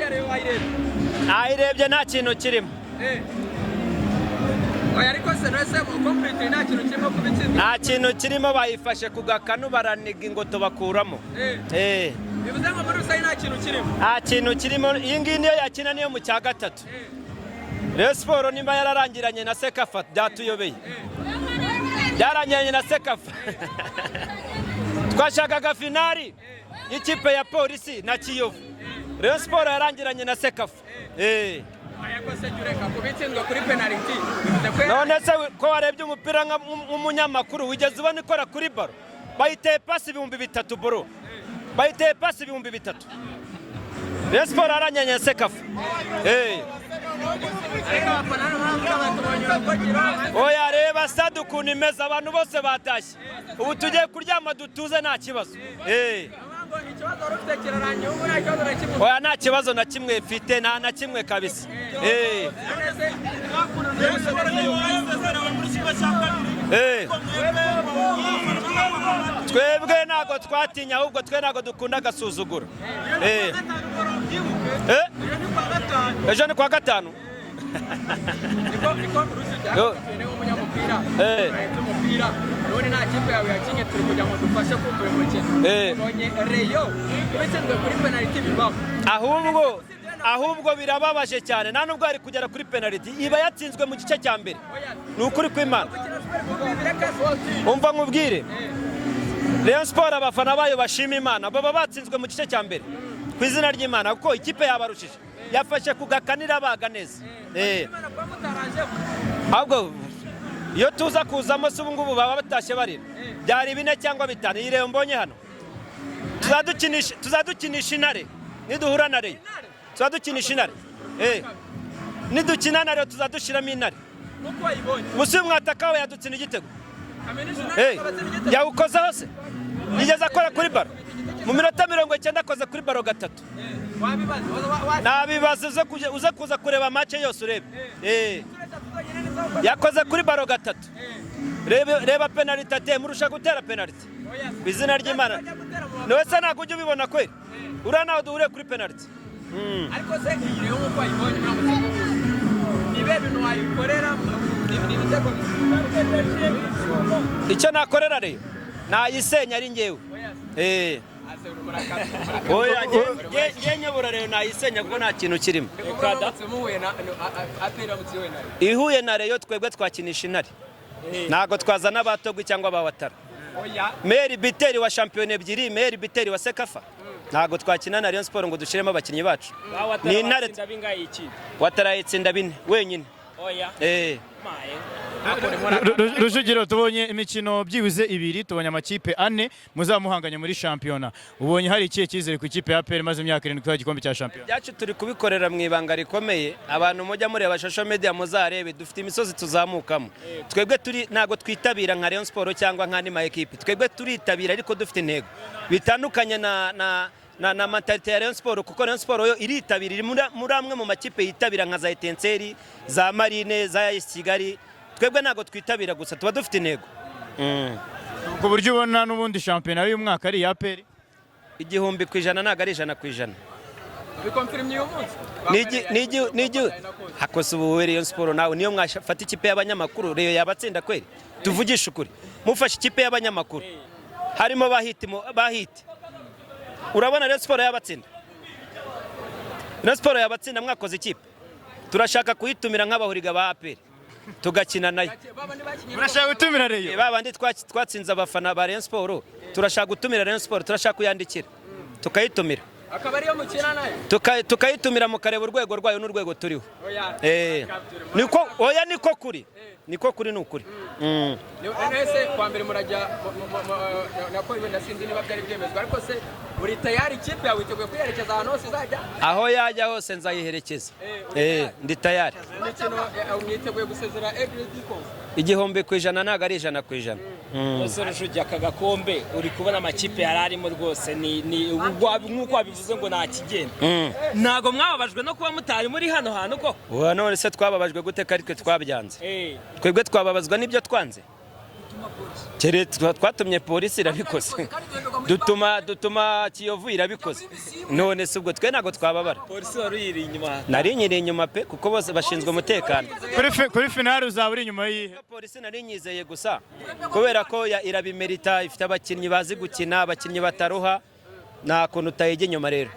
Rayon ayirebe nayirebye nta kintu kirimo oya ariko se nese complete nta kintu kirimo kubitsinda nta kintu kirimo bayifashe ku gakanu baraniga ingoto bakuramo bivuze ngo muri rusange nta kintu kirimo nta kintu kirimo iyi ngiyi niyo yakina niyo mu cya gatatu Rayon Sport nimba yararangiranye na Sekafa byatuyobeye byarangiranye na Sekafa twashakaga finali y'ikipe ya polisi na Kiyovu Rayon Sport yarangiranye na Sekafa none se ko warebye umupira nk'umunyamakuru wigeze ubona ikora kuri baro bayiteye pasi 3,000 bro bayiteye pasi 3,000 Rayon Sport yarangiranye na Sekafa oya reba stade ukuntu imeze abantu bose batashye ubu tugiye kuryama dutuze nta kibazo oya nta kibazo na kimwe mfite nta na kimwe kabisa twebwe ntago twatinya ahubwo twe ntago dukunda agasuzuguro ejo ni kwa gatanu ahubwo birababaje cyane nta nubwo ari kugera kuri penalty iba yatsinzwe mu gice cya mbere ni ukuri kw'Imana umva nkubwire Rayon Sport abafana bayo bashima Imana baba batsinzwe mu gice cya mbere ku izina ry'Imana kuko ikipe yabarushije yafashe kugakanira baga neza ahubwo iyo tuza kuzamo se ubu ngubu baba batashye barira byari 4 cyangwa 5 iyi Rayon mbonye hano tuzadukinisha intare niduhura na Rayon tuzadukinisha intare nidukina na Rayon tuzadushiramo intare ubusi umwataka we yadutsina igitego yawukoze hose yigeze akora kuri baro mu minota 90 akoze kuri baro gatatu nabibaza uze kuza kureba match yose urebe yakoze kuri baro gatatu reba penalty ate murusha gutera penalty bizina ry'Imana no se ntago ujye ubibona kweli ura nawe duhure kuri penalty ariko se ngiye uko ayibonye nibe bintu wayikorera n'ibitego icyo nakorera rero nayisenya ari ngewe oya nge nyobora rero nayisenya kuko nta kintu kirimo ihuye na Rayon twebwe twakinisha intare ntago twazana abatogwe cyangwa abawatara Meri Biteri wa shampiyona ebyiri Meri Biteri wa Sekafa ntago twakina na Rayon Sport ngo dushiremo abakinyi bacu ni intare watarayitsinda 4 wenyine Rujugiro tubonye imikino byibuze 2 tubonye amakipe 4 muzamuhanganye muri shampiyona ubonye hari ikihe kizere ku ikipe ya APR maze imyaka 7 kwa gikombe cya shampiyona byacu turi kubikorera mu ibanga rikomeye abantu mujya mureba social media muzarebe dufite imisozi tuzamukamo twebwe turi ntago twitabira nka Rayon Sport cyangwa nka nima equipe twebwe turitabira ariko dufite intego bitandukanye na mentalite ya Rayon Sport kuko Rayon Sport yo iritabira muri amwe mu makipe yitabira nka za Etenseri za Marine za Kigali twebwe ntago twitabira gusa tuba dufite intego ku buryo ubona n'ubundi shampiyona y'uyu mwaka ari ya APR 100% ntago ari 100% bikonfirmye uyu munsi nigi hakose ubu Rayon Sport nawe niyo mwafata ikipe y'abanyamakuru Rayon yabatsinda kweli tuvugisha ukuri mufashe ikipe y'abanyamakuru harimo bahiti urabona Rayon Sport yabatsinda Rayon Sport yabatsinda mwakoze ikipe turashaka kuyitumira nk'abahuriga ba APR tugakina nayo urashaka gutumira Rayon babandi twatsinze abafana ba Rayon Sport turashaka gutumira Rayon Sport turashaka kuyandikira tukayitumira akaba ariyo mukina nayo tukayitumira mu kareba urwego rwayo n'urwego turiho niko kuri n'ukuri nese kwa mbere murajya nako ibenda sindi niba byari byemezwa ariko se uri tayari ikipe yawe iteguye kwiherekeza ahantu hose uzajya aho yajya hose nzayiherekeza ndi tayari imikino mwiteguye gusezera Egrediko 100% ntago ari 100%. Ese Rujugiro aka gakombe uri kubona amakipe yararimo rwose ni nk'uko wabivuze ngo nta kigenda ntago mwababajwe no kuba mutari muri hano hantu ko none se twababajwe gute karitwe twabyanze twebwe twababazwa n'ibyo twanze twatumye polisi irabikoze dutuma Kiyovu irabikoze none se ubwo twe ntago twababara. Polisi wari uyiri inyuma. Nari nyiri inyuma pe kuko bose bashinzwe umutekano. Kuri finale uzaba uri inyuma yihe? Polisi nari nyizeye gusa kubera ko irabimerita, ifite abakinnyi bazi gukina, abakinnyi bataruha, nta kuntu utayijya inyuma rero,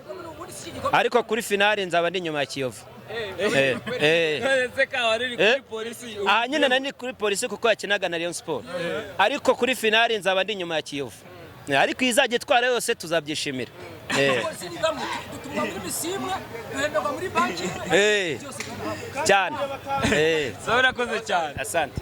ariko kuri finale nzaba ndi inyuma ya Kiyovu. Nyine nari kuri Polisi kuko yakinaga na Rayon Sport, ariko kuri finale nzaba ndi inyuma ya Kiyovu, ariko izajya itwara yose tuzabyishimira. Cyane. Urakoze cyane. Asante.